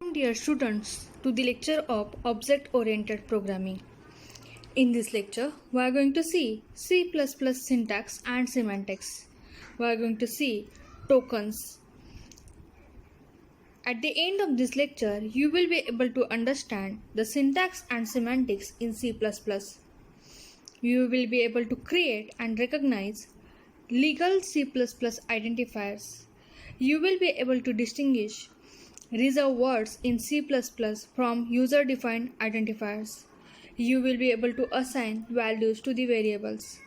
Welcome dear students to the lecture of Object-Oriented Programming. In this lecture, we are going to see C++ syntax and semantics. We are going to see tokens. At the end of this lecture, you will be able to understand the syntax and semantics in C++. You will be able to create and recognize legal C++ identifiers. You will be able to distinguish reserved words in C++ from user-defined identifiers. You will be able to assign values to the variables.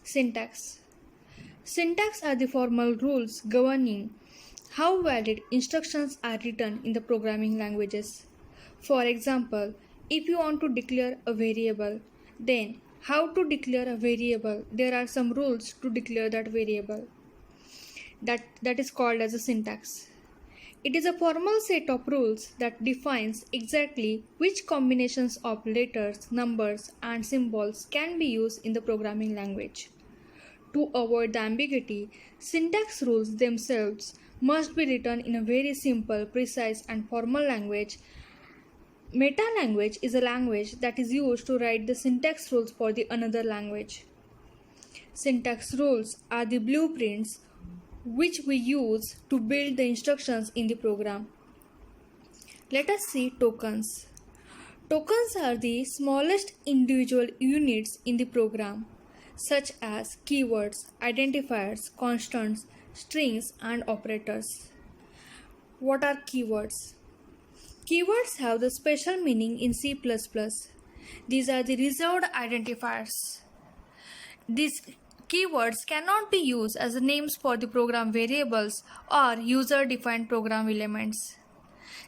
Syntax. Syntax are the formal rules governing how valid instructions are written in the programming languages. For example, if you want to declare a variable, then how to declare a variable? There are some rules to declare that variable. That is called as a syntax. It is a formal set of rules that defines exactly which combinations of letters, numbers, and symbols can be used in the programming language. To avoid the ambiguity, syntax rules themselves must be written in a very simple, precise, and formal language. Meta-language is a language that is used to write the syntax rules for the another language. Syntax rules are the blueprints which we use to build the instructions in the program. Let us see tokens. Tokens are the smallest individual units in the program, such as keywords, identifiers, constants, strings, and operators. What are keywords? Keywords have the special meaning in C++. These are the reserved identifiers. These keywords cannot be used as names for the program variables or user-defined program elements.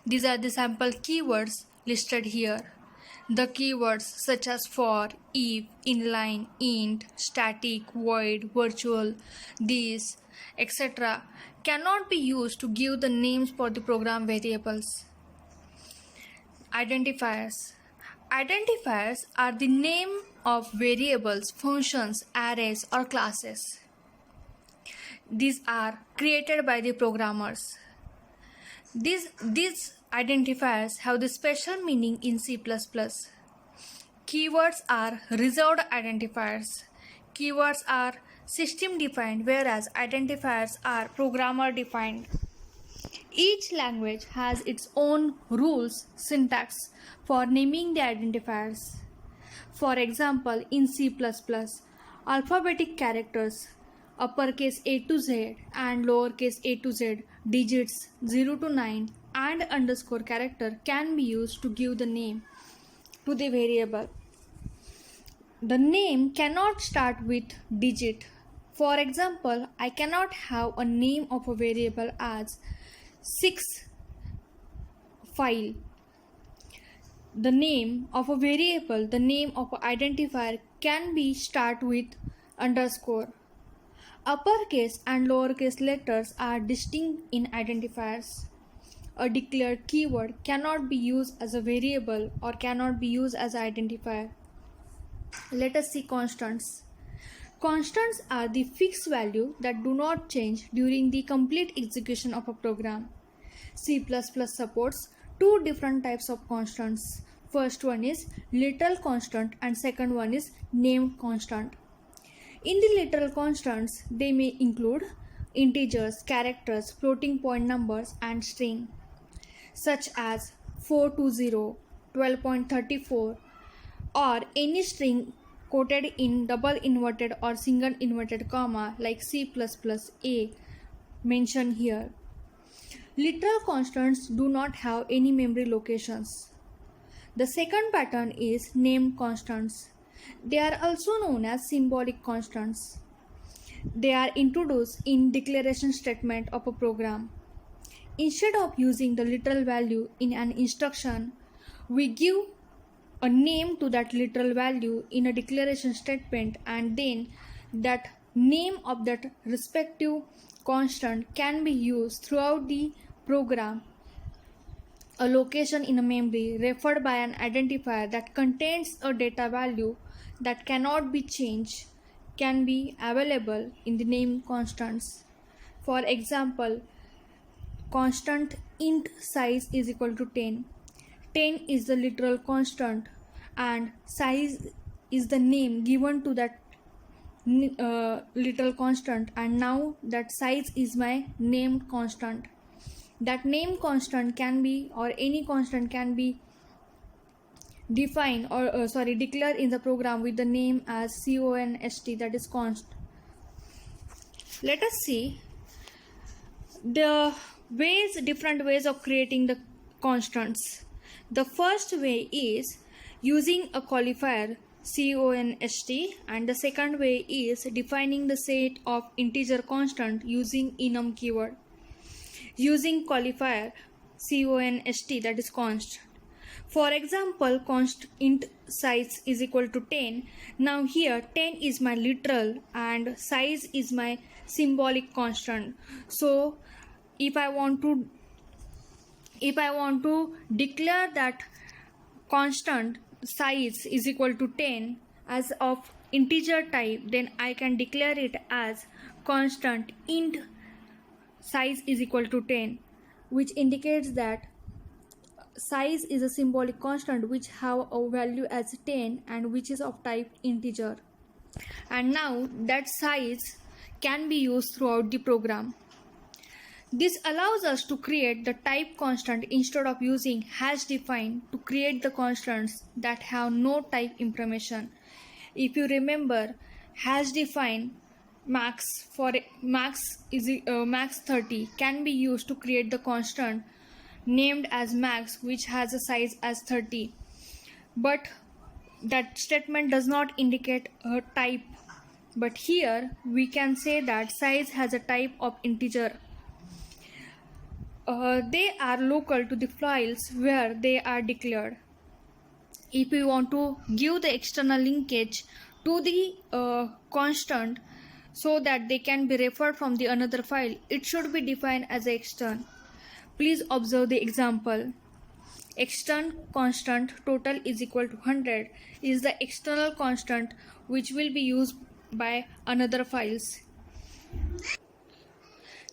These are the sample keywords listed here. The keywords such as for, if, inline, int, static, void, virtual, this, etc. cannot be used to give the names for the program variables. Identifiers. Identifiers are the name of variables, functions, arrays, or classes. These are created by the programmers. These identifiers have the special meaning in C++. Keywords are reserved identifiers. Keywords are system defined, whereas identifiers are programmer defined. Each language has its own rules, syntax for naming the identifiers. For example, in C++, alphabetic characters, uppercase A to Z and lowercase a to Z, digits 0 to 9 and underscore character can be used to give the name to the variable. The name cannot start with digit. For example, I cannot have a name of a variable as 6 file. The name of a variable, the name of an identifier can be start with underscore. Uppercase and lowercase letters are distinct in identifiers. A declared keyword cannot be used as a variable or cannot be used as an identifier. Let us see constants. Constants are the fixed value that do not change during the complete execution of a program. C++ supports two different types of constants. First one is literal constant and second one is named constant. In the literal constants, they may include integers, characters, floating point numbers, and string, such as 420, 12.34, or any string quoted in double inverted or single inverted comma like C++ A mentioned here. Literal constants do not have any memory locations. The second pattern is named constants. They are also known as symbolic constants. They are introduced in declaration statement of a program. Instead of using the literal value in an instruction, we give a name to that literal value in a declaration statement, and then that name of that respective constant can be used throughout the program. A location in a memory referred by an identifier that contains a data value that cannot be changed can be available in the name constants. For example, constant int size is equal to 10. 10 is the literal constant and size is the name given to that literal constant, and now that size is my named constant. That named constant can be, or any constant can be defined or declared in the program with the name as const, that is const. Let us see the different ways of creating the constants. The first way is using a qualifier const, and the second way is defining the set of integer constant using enum keyword. Using qualifier const, that is const. For example, const int size is equal to 10. Now here 10 is my literal and size is my symbolic constant. So if I want to declare that constant size is equal to 10 as of integer type, then I can declare it as constant int size is equal to 10, which indicates that size is a symbolic constant which have a value as 10 and which is of type integer. And now that size can be used throughout the program. This allows us to create the type constant instead of using hash define to create the constants that have no type information. If you remember, hash define max 30 can be used to create the constant named as max which has a size as 30, but that statement does not indicate a type. But here we can say that size has a type of integer. They are local to the files where they are declared. If we want to give the external linkage to the constant so that they can be referred from the another file, it should be defined as extern. Please observe the example. Extern constant total is equal to 100 is the external constant which will be used by another files.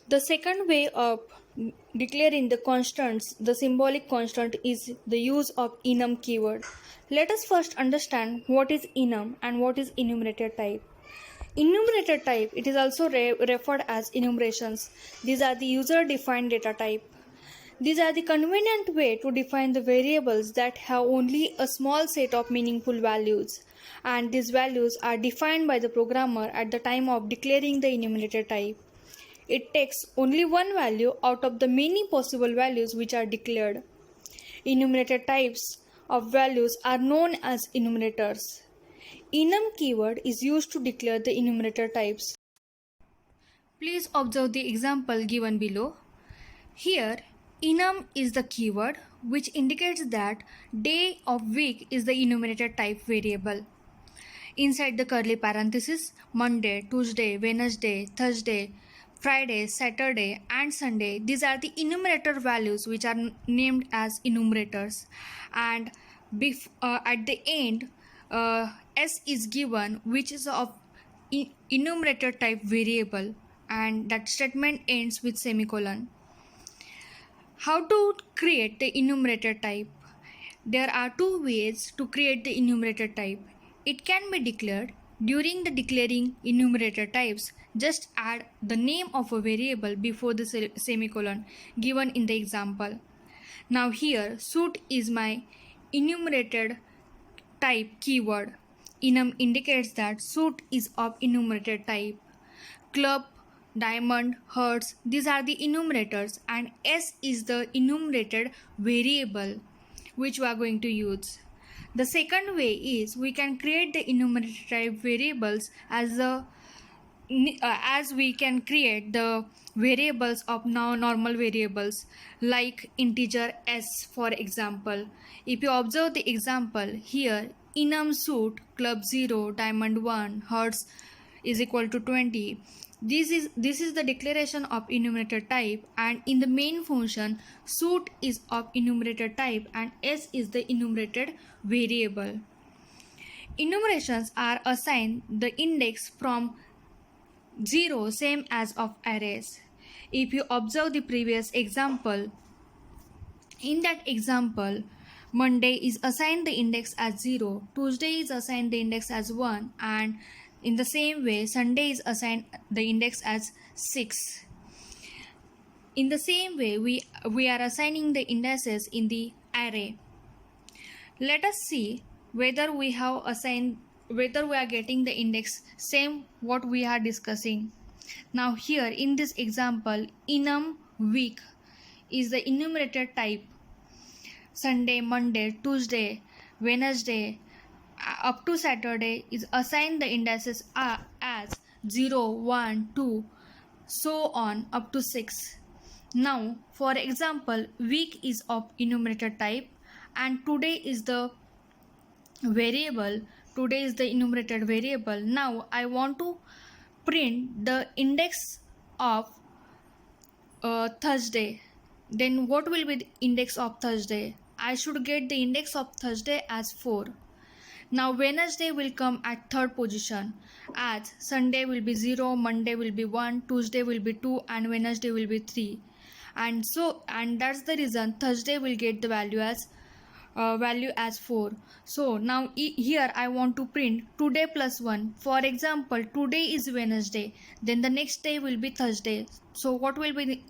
The second way of declaring the constants, the symbolic constant, is the use of enum keyword. Let us first understand what is enum and what is enumerator type. Enumerator type, it is also referred as enumerations. These are the user defined data type. These are the convenient way to define the variables that have only a small set of meaningful values, and these values are defined by the programmer at the time of declaring the enumerator type. It takes only one value out of the many possible values which are declared. Enumerator types of values are known as enumerators. Enum keyword is used to declare the enumerator types. Please observe the example given below. Here, enum is the keyword which indicates that day of week is the enumerator type variable. Inside the curly parenthesis, Monday, Tuesday, Wednesday, Thursday, Friday, Saturday and Sunday, these are the enumerator values which are named as enumerators, and at the end s is given which is of enumerator type variable, and that statement ends with semicolon. How to create the enumerator type? There are two ways to create the enumerator type. It can be declared. During the declaring enumerator types, just add the name of a variable before the semicolon given in the example. Now here suit is my enumerated type keyword. Enum indicates that suit is of enumerated type. Club, diamond, hertz, these are the enumerators, and s is the enumerated variable which we are going to use. The second way is we can create the enumerator type variables as we can create the variables of normal variables like integer s, for example. If you observe the example here, enum suit club 0, diamond 1, hertz is equal to 20. This is the declaration of enumerator type, and in the main function suit is of enumerator type and s is the enumerated variable. Enumerations are assigned the index from 0, same as of arrays. If you observe the previous example, in that example, Monday is assigned the index as 0, Tuesday is assigned the index as 1, and in the same way, Sunday is assigned the index as 6. In the same way, we are assigning the indices in the array. Let us see whether we are getting the index same what we are discussing. Now here in this example, enum week is the enumerated type. Sunday, Monday, Tuesday, Wednesday up to Saturday is assigned the indices as 0, 1, 2, so on up to 6. Now for example, week is of enumerated type and today is the variable. Today is the enumerated variable. Now I want to print the index of Thursday. Then what will be the index of Thursday? I should get the index of Thursday as 4. Now Wednesday will come at third position, as Sunday will be 0, Monday will be 1, Tuesday will be 2, and Wednesday will be 3. And that's the reason Thursday will get the value as 4. So now here I want to print today plus 1. For example, today is Wednesday, then the next day will be Thursday. So what will be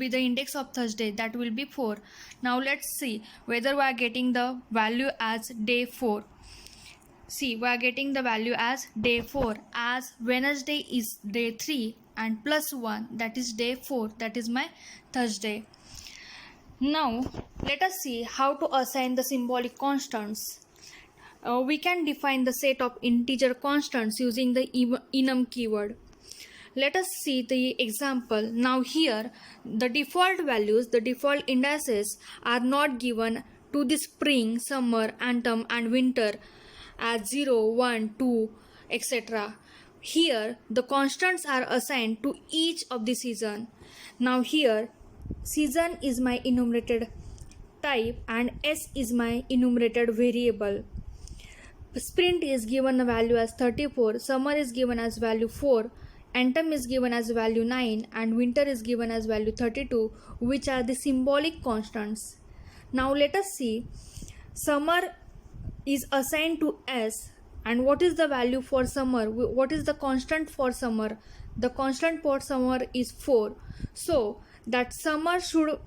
the index of Thursday? That will be 4. Now let's see whether we are getting the value as day 4. See, we are getting the value as day 4, as Wednesday is day 3 and plus 1, that is day 4, that is my Thursday. Now let us see how to assign the symbolic constants. We can define the set of integer constants using the enum keyword. Let us see the example. Now here the default values, the default indices are not given to the spring, summer, autumn and winter as 0, 1, 2, etc. Here the constants are assigned to each of the season. Now here season is my enumerated type and S is my enumerated variable. Sprint is given a value as 34, summer is given as value 4, autumn is given as value 9 and winter is given as value 32, which are the symbolic constants. Now let us see, summer is assigned to S, and what is the value for summer? What is the constant for summer? The constant for summer is 4. So that summer should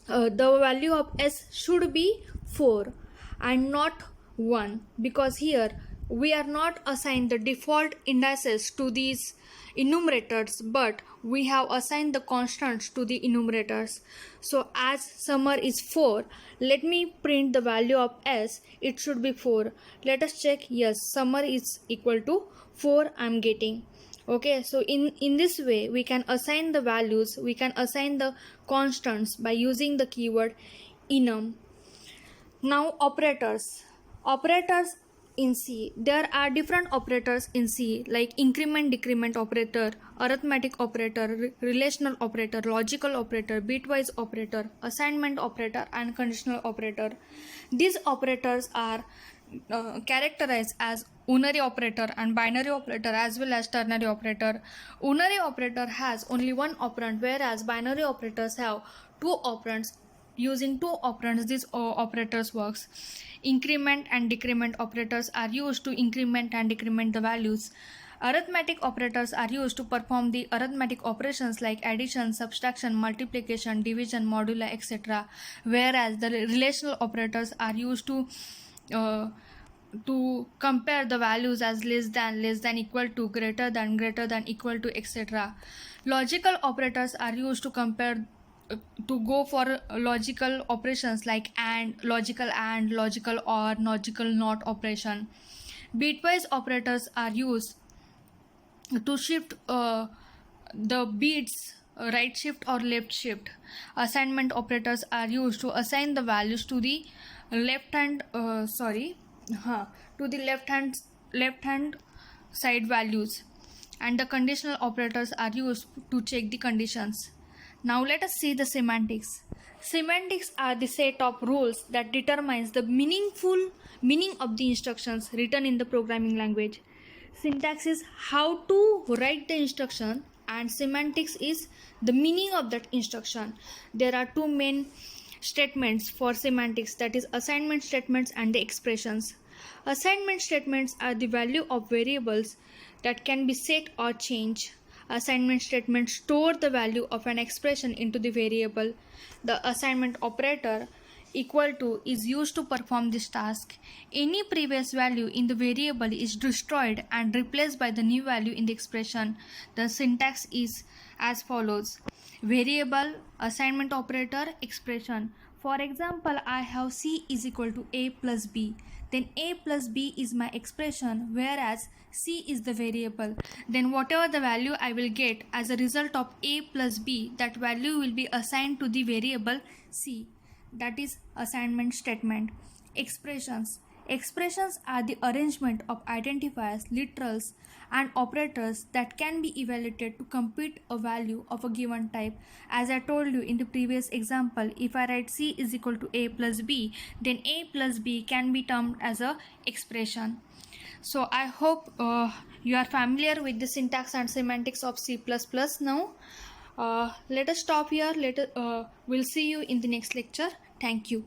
the value of S should be 4 and not 1, because here we are not assigned the default indices to these enumerators, but we have assigned the constants to the enumerators. So as summer is 4, let me print the value of S. It should be 4. Let us check. Yes, summer is equal to 4 I am getting. Okay, so in this way we can assign the values, we can assign the constants by using the keyword enum. Now operators in C. There are different operators in C, like increment decrement operator, arithmetic operator, relational operator, logical operator, bitwise operator, assignment operator and conditional operator. These operators are characterized as unary operator and binary operator as well as ternary operator. Unary operator has only one operand, whereas binary operators have two operands. Using two operands, these operators works. Increment and decrement operators are used to increment and decrement the values. Arithmetic operators are used to perform the arithmetic operations like addition, subtraction, multiplication, division, modulo, etc. Whereas the relational operators are used to compare the values as less than, equal to, greater than, equal to, etc. Logical operators are used to compare to go for logical operations like logical or, logical not operation. Bitwise operators are used to shift the bits, right shift or left shift. Assignment operators are used to assign the values to the left hand side values, and the conditional operators are used to check the conditions. Now let us see the semantics. Semantics are the set of rules that determines the meaning of the instructions written in the programming language. Syntax is how to write the instruction, and semantics is the meaning of that instruction. There are two main statements for semantics, that is assignment statements and the expressions. Assignment statements are the value of variables that can be set or changed. Assignment statements store the value of an expression into the variable. The assignment operator equal to is used to perform this task. Any previous value in the variable is destroyed and replaced by the new value in the expression. The syntax is as follows: variable, assignment operator, expression. For example, I have c is equal to a plus b. Then a plus b is my expression, whereas c is the variable. Then whatever the value I will get as a result of a plus b, that value will be assigned to the variable c. That is assignment statement. Expressions. Expressions are the arrangement of identifiers, literals, and operators that can be evaluated to compute a value of a given type. As I told you in the previous example, if I write c is equal to a plus b, then a plus b can be termed as a expression. So I hope you are familiar with the syntax and semantics of C++ now. Let us stop here. We'll see you in the next lecture. Thank you.